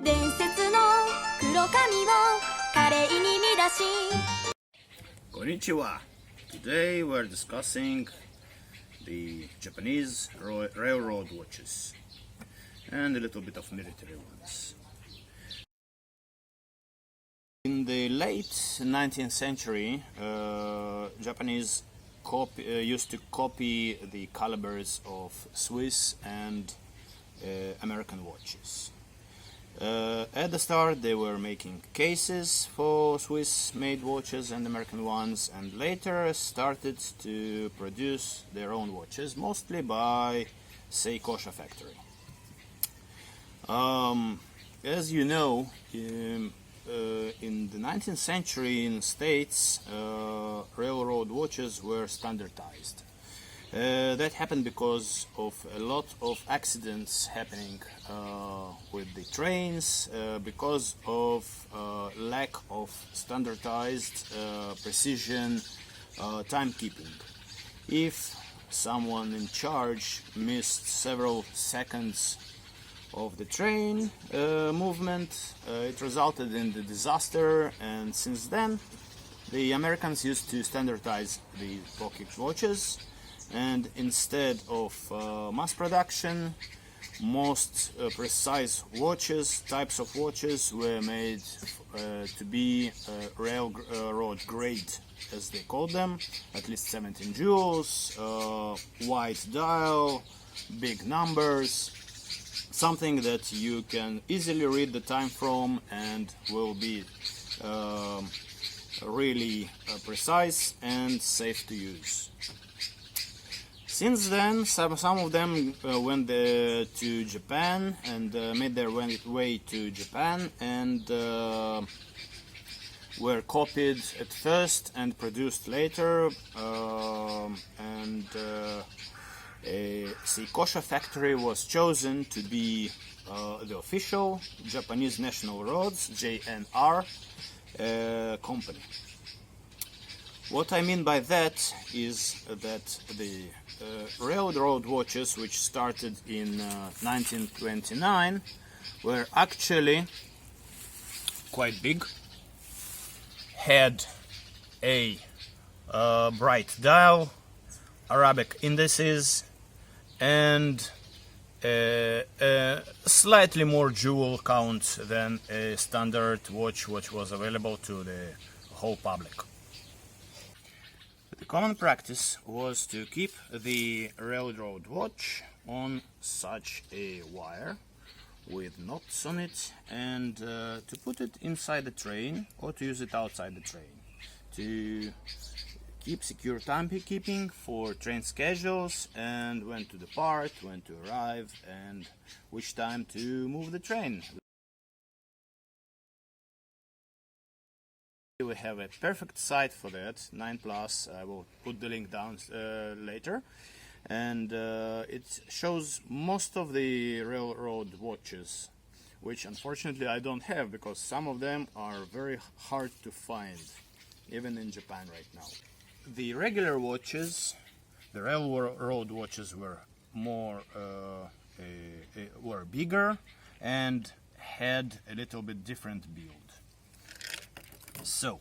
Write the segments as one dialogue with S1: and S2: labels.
S1: 伝説の黒髪を華麗に乱し
S2: Konnichiwa. Today we're discussing the Japanese railroad watches and a little bit of military ones. In the late 19th century, Japanese used to copy the calibers of Swiss and American watches. At the start they were making cases for Swiss-made watches and American ones, and later started to produce their own watches, mostly by Seiko factory. As you know, in the 19th century in the States, railroad watches were standardized. That happened because of a lot of accidents happening with the trains, because of lack of standardized precision timekeeping. If someone in charge missed several seconds of the train movement, it resulted in the disaster, and since then the Americans used to standardize the pocket watches, and instead of mass production, most precise watches, types of watches, were made to be railroad grade, as they call them, at least 17 jewels, wide dial, big numbers, something that you can easily read the time from and will be really precise and safe to use. Since then, some of them went to Japan and made their way to Japan and were copied at first and produced later. Seiko factory was chosen to be the official Japanese National Roads (JNR) company. What I mean by that is that the railroad watches, which started in 1929, were actually quite big, had a bright dial, Arabic indices, and a slightly more jewel count than a standard watch which was available to the whole public. The common practice was to keep the railroad watch on such a wire with knots on it, and to put it inside the train or to use it outside the train to keep secure timekeeping for train schedules and when to depart, when to arrive, and which time to move the train. We have a perfect site for that, 9+. I will put the link down later, and it shows most of the railroad watches, which unfortunately I don't have because some of them are very hard to find, even in Japan right now. The regular watches, the railroad watches, were were bigger and had a little bit different build. So,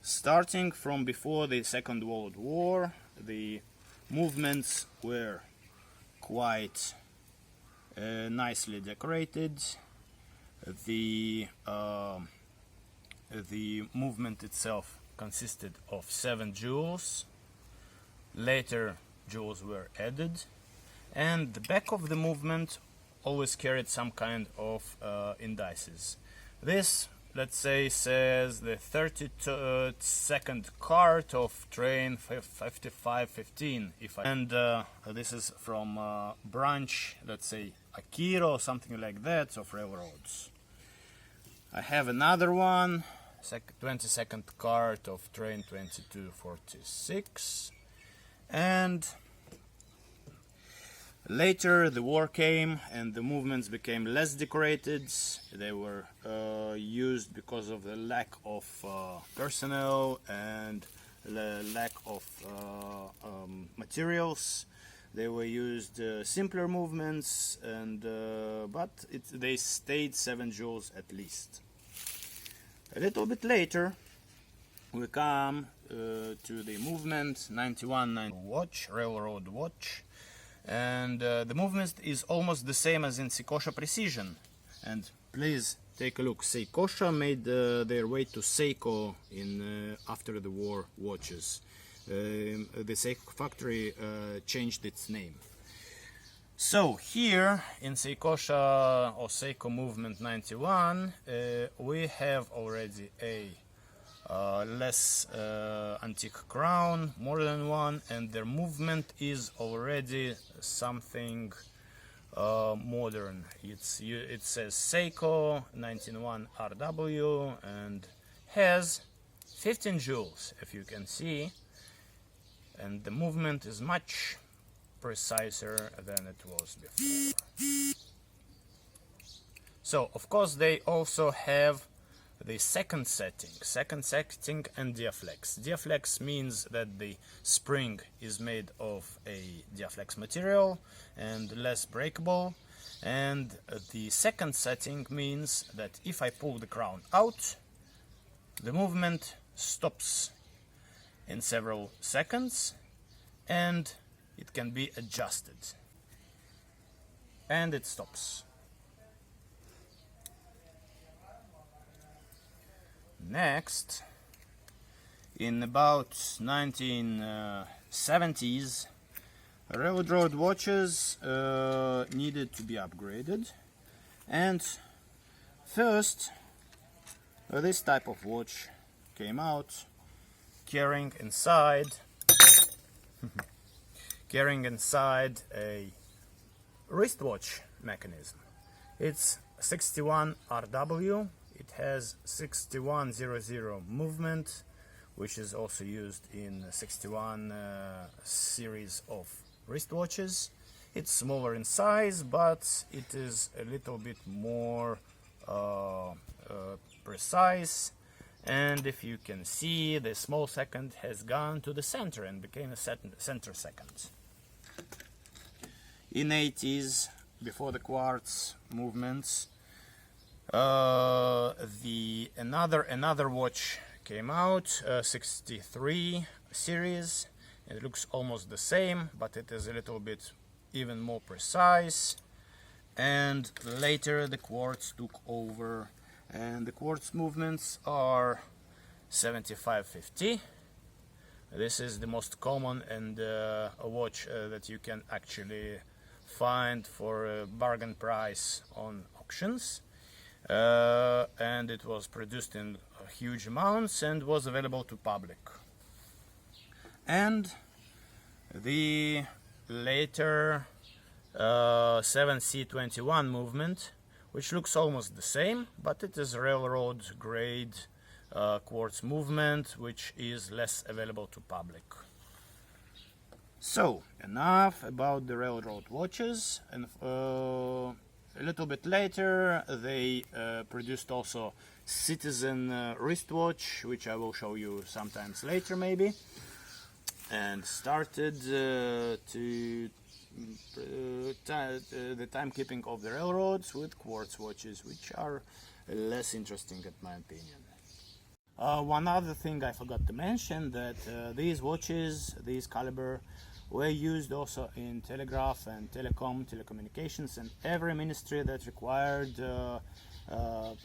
S2: starting from before the Second World War, the movements were quite nicely decorated. The movement itself consisted of 7 jewels. Later jewels were added, and the back of the movement always carried some kind of indices. This, let's say, says the 32nd cart of train 5515, and this is from branch, let's say Akira or something like that, of railroads. I have another one, 22nd cart of train 2246, and later the war came and the movements became less decorated. They were used because of the lack of personnel and the lack of materials. They were used simpler movements, and but they stayed 7 joules at least. A little bit later, we come to the movement 91 watch, railroad watch, and the movement is almost the same as in Seiko Precision. And please take a look. Seiko made their way to Seiko in after the war watches. The Seiko factory changed its name. So here in Seiko or Seiko Movement 91, we have already a less antique crown, more than one, and their movement is already something modern. It says Seiko 91 RW and has 15 joules, if you can see. And the movement is much preciser than it was before. So, of course, they also have the second setting and diaflex. Diaflex means that the spring is made of a diaflex material and less breakable. And the second setting means that if I pull the crown out, the movement stops in several seconds, and it can be adjusted, and it stops. Next, in about 1970s, railroad watches needed to be upgraded, and first this type of watch came out, carrying inside a wristwatch mechanism. It's 61 RW. It has 6100 movement, which is also used in 61 series of wristwatches. It's smaller in size, but it is a little bit more precise. And if you can see, the small second has gone to the center and became a center second. In 80s, before the quartz movements, another watch came out, 63 series. It looks almost the same, but it is a little bit even more precise. And later the quartz took over, and the quartz movements are 7550. This is the most common and a watch that you can actually find for a bargain price on auctions. And it was produced in huge amounts and was available to public. And the later 7C21 movement, which looks almost the same, but it is railroad grade quartz movement, which is less available to public. So, enough about the railroad watches. And a little bit later they produced also Citizen wristwatch, which I will show you sometimes later maybe, and started the timekeeping of the railroads with quartz watches, which are less interesting in my opinion. One other thing I forgot to mention, that these watches, these caliber, were used also in telegraph and telecommunications, and every ministry that required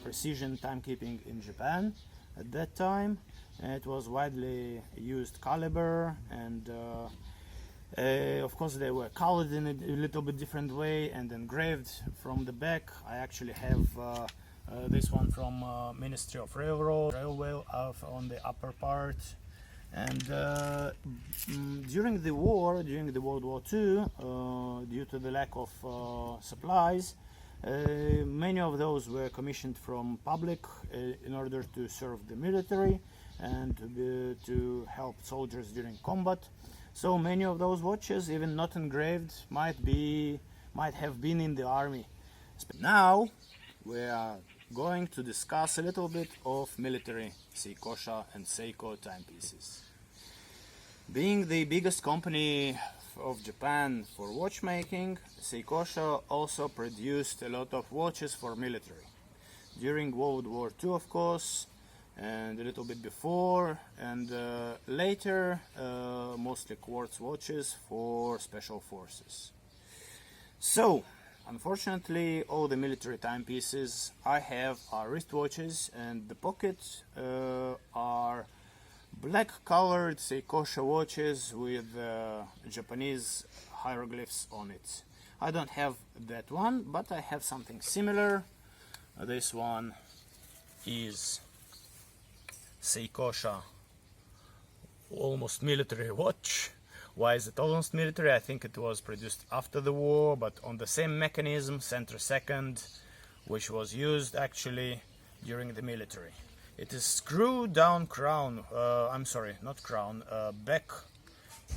S2: precision timekeeping in Japan at that time. It was widely used caliber, and of course they were colored in a little bit different way and engraved from the back. I actually have this one from Ministry of Railway on the upper part. And during the war, during the World War II, due to the lack of supplies, many of those were commissioned from public in order to serve the military and to help soldiers during combat. So many of those watches, even not engraved, might have been in the army. Now we are going to discuss a little bit of military Seiko and Seiko timepieces. Being the biggest company of Japan for watchmaking, Seiko also produced a lot of watches for military. During World War II, of course, and a little bit before, and later, mostly quartz watches for special forces. So, unfortunately, all the military timepieces I have are wristwatches, and the pockets are black-colored Seiko watches with Japanese hieroglyphs on it. I don't have that one, but I have something similar. This one is Seiko almost military watch. Why is it almost military? I think it was produced after the war, but on the same mechanism, center second, which was used actually during the military. It is screw down crown, I'm sorry, not crown, back,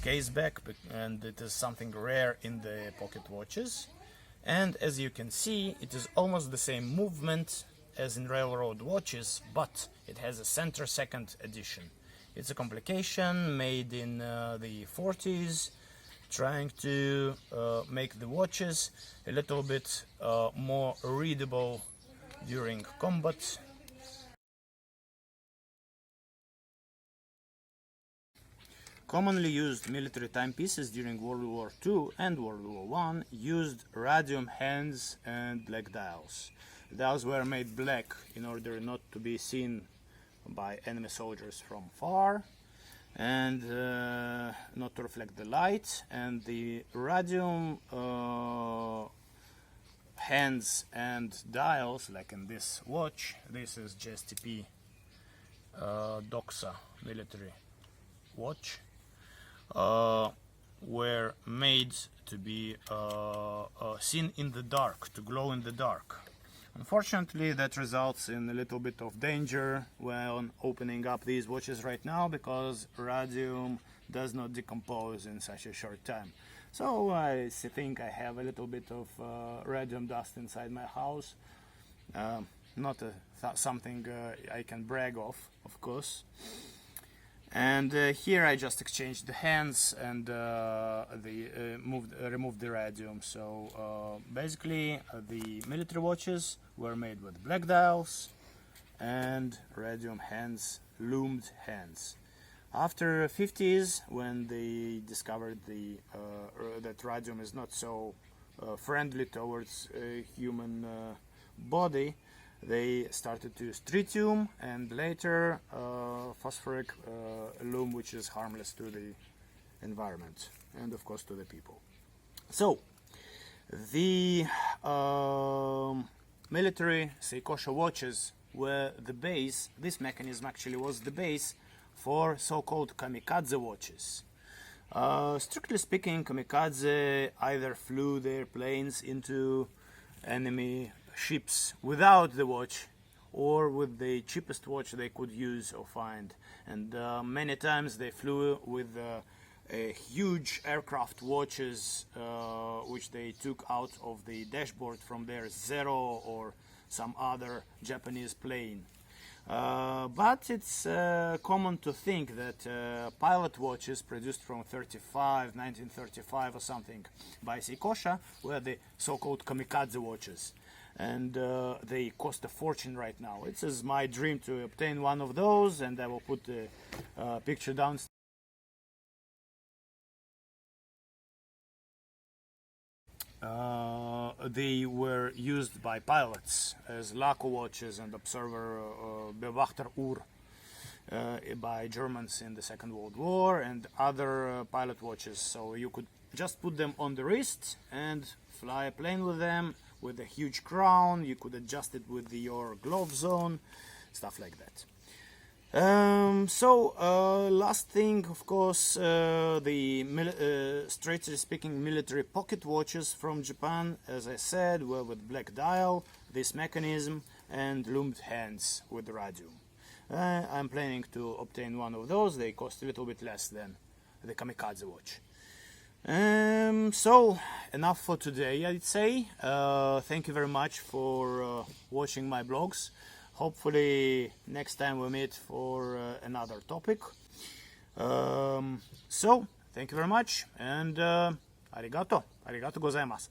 S2: case back, and it is something rare in the pocket watches. And as you can see, it is almost the same movement as in railroad watches, but it has a center second edition. It's a complication made in the 40s, trying to make the watches a little bit more readable during combat. Commonly used military timepieces during World War II and World War I used radium hands and black dials. The dials were made black in order not to be seen by enemy soldiers from far and not to reflect the light, and the radium hands and dials, like in this watch, this is JSTP Doxa military watch, were made to be seen in the dark, to glow in the dark. Unfortunately, that results in a little bit of danger when opening up these watches right now, because radium does not decompose in such a short time. So I think I have a little bit of radium dust inside my house. Not something I can brag of course. And here I just exchanged the hands and removed the radium. So basically the military watches were made with black dials and radium hands, loomed hands. After 50s, when they discovered that radium is not so friendly towards a human body, they started to use tritium and later phosphoric loom, which is harmless to the environment and of course to the people. So the military Seiko watches were the base. This mechanism actually was the base for so-called kamikaze watches. Strictly speaking, kamikaze either flew their planes into enemy ships without the watch or with the cheapest watch they could use or find, and many times they flew with huge aircraft watches which they took out of the dashboard from their Zero or some other Japanese plane. But it's common to think that pilot watches produced from 1935 or something by Seiko were the so-called kamikaze watches, and they cost a fortune right now. It is my dream to obtain one of those, and I will put the picture down. They were used by pilots as Laco watches and observer Beobachter-Uhr by Germans in the Second World War, and other pilot watches. So you could just put them on the wrist and fly a plane with them, with a huge crown. You could adjust it with your glove zone, stuff like that. Last thing, of course, the strictly speaking military pocket watches from Japan, as I said, were with black dial, this mechanism, and loomed hands with radium. I'm planning to obtain one of those. They cost a little bit less than the kamikaze watch. So enough for today, I'd say. Thank you very much for watching my blogs. Hopefully next time we meet for another topic. So Thank you very much, and arigato gozaimasu.